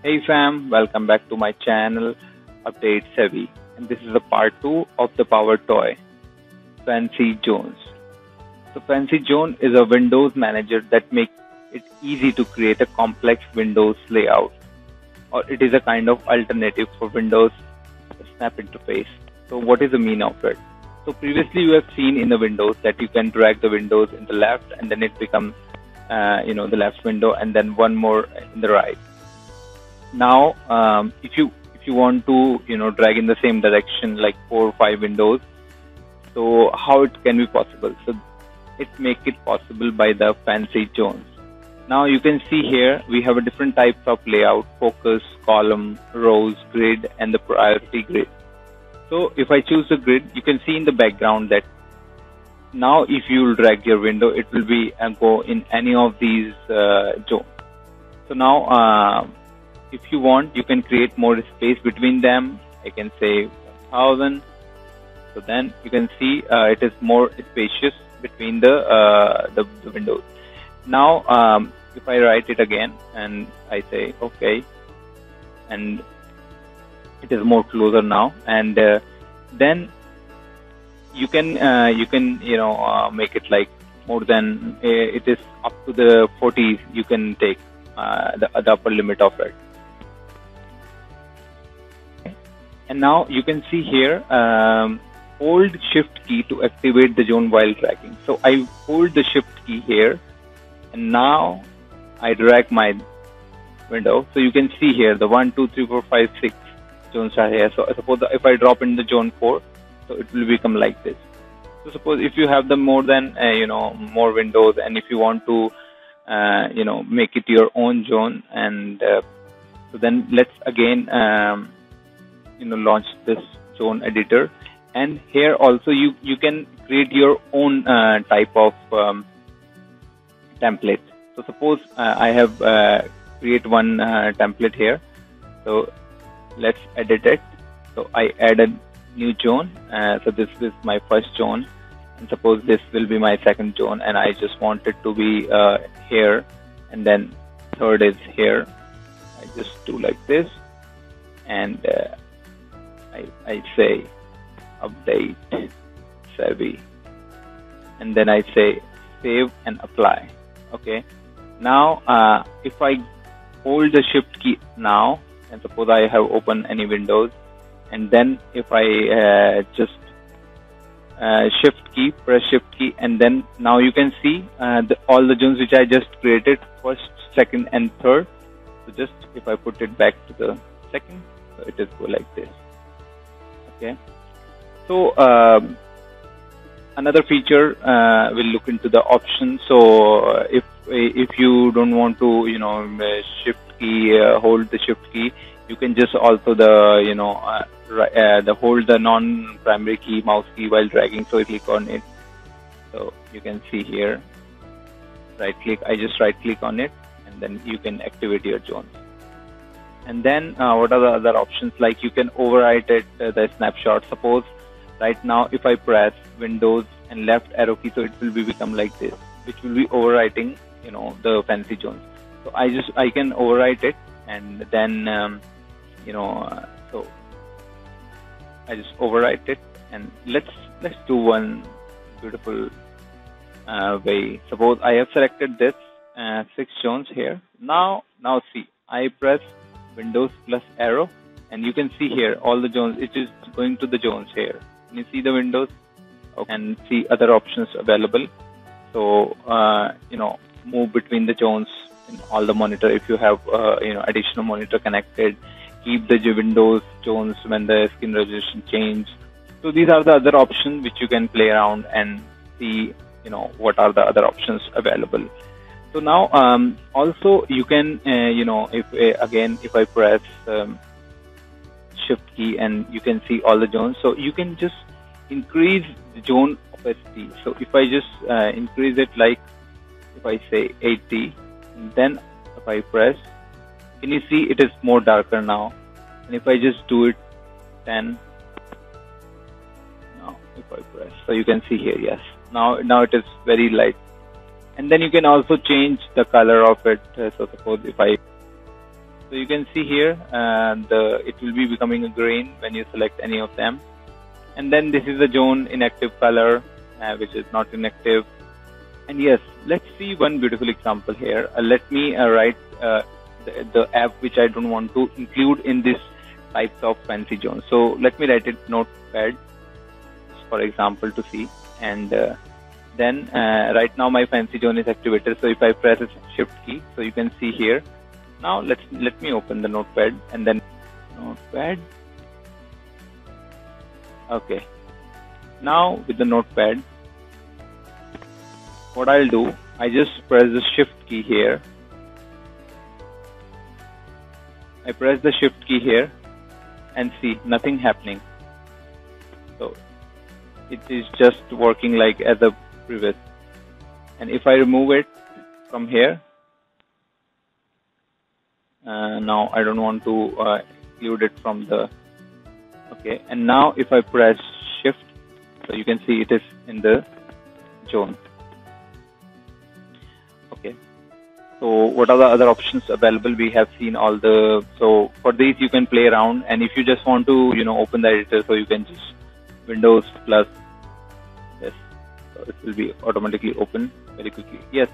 Hey fam, welcome back to my channel Update Savvy, and this is the part 2 of the power toy Fancy Zones. So Fancy Zone is a Windows manager that makes it easy to create a complex Windows layout, or it is a kind of alternative for Windows Snap interface. So what is the mean of it? So previously you have seen in the Windows that you can drag the windows in the left and then it becomes the left window and then one more in the right. Now if you want to drag in the same direction like 4 or 5 windows, so how it can be possible? So it make it possible by the Fancy Zones. Now you can see here we have a different types of layout: focus, column, rows, grid, and the priority grid. So if I choose the grid, you can see in the background that now if you drag your window, it will be go in any of these zones. So now if you want, you can create more space between them. I can say 1000. So then you can see it is more spacious between the windows. Now if I write it again and I say OK, and it is more closer now, and then you can make it like more than it is up to the 40s. You can take the upper limit of it. And now you can see here hold shift key to activate the zone while dragging. So I hold the shift key here and now I drag my window. So you can see here the 1, 2, 3, 4, 5, 6 zones are here. So suppose if I drop in the zone 4, so it will become like this. So suppose if you have the more than more windows, and if you want to make it your own zone, and so then let's again launch this zone editor, and here also you can create your own type of template. So suppose I have create one template here, so let's edit it. So I add a new zone. So this is my first zone, and suppose this will be my second zone, and I just want it to be here, and then third is here. I just do like this, and I say Update Savvy, and then I say save and apply. Okay. Now if I hold the shift key now, and suppose I have opened any windows, and then if I just press shift key, and then now you can see all the zones which I just created, first, second, and third. So just if I put it back to the second, so it is go like this. Okay. So another feature we'll look into the options. So if you don't want to shift key hold the shift key, you can just also hold the non-primary key mouse key while dragging. So click on it. So you can see here, right click. I just right click on it, and then you can activate your zones. And then what are the other options? Like you can overwrite it the snapshot. Suppose right now if I press Windows and left arrow key, so it will become like this, which will be overwriting the Fancy Zones. So I can overwrite it, and then so I just overwrite it, and let's do one beautiful way. Suppose I have selected this 6 zones here. Now see, I press Windows plus arrow, and you can see here all the zones. It is going to the zones here. Can you see the windows? Okay. And see other options available. So move between the zones in all the monitor. If you have additional monitor connected, keep the Windows zones when the screen resolution change. So these are the other options which you can play around and see what are the other options available. So now also you can if I press shift key, and you can see all the zones, so you can just increase the zone opacity. So if I just increase it, like if I say 80, and then if I press, can you see it is more darker now? And if I just do it 10, now if I press, so you can see here, yes, now it is very light. And then you can also change the color of it. So suppose if I So you can see here, it will be becoming a green when you select any of them. And then this is the zone inactive color, which is not inactive. And yes, let's see one beautiful example here. Let me write the app which I don't want to include in this types of fancy zone. So let me write it Notepad, for example, to see. And then right now my fancy zone is activated. So if I press the shift key, so you can see here. Now let me open the Notepad, and then Notepad. Okay. Now with the Notepad, what I'll do, I just press the shift key here. I press the shift key here and see nothing happening. So it is just working like as a previous. And if I remove it from here, now I don't want to include it from the, okay. And now if I press shift, so you can see it is in the zone. Okay. So what are the other options available? We have seen all the, so for these you can play around, and if you just want to, open the editor, so you can just Windows plus, yes, so it will be automatically open very quickly. Yes.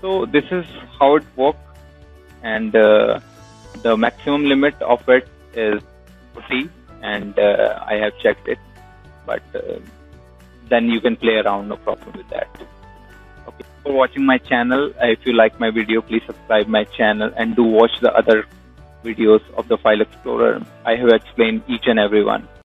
So this is how it works, and the maximum limit of it is 40, and I have checked it, but then you can play around, no problem with that. Okay, for watching my channel. If you like my video, please subscribe my channel and do watch the other videos of the File Explorer. I have explained each and every one.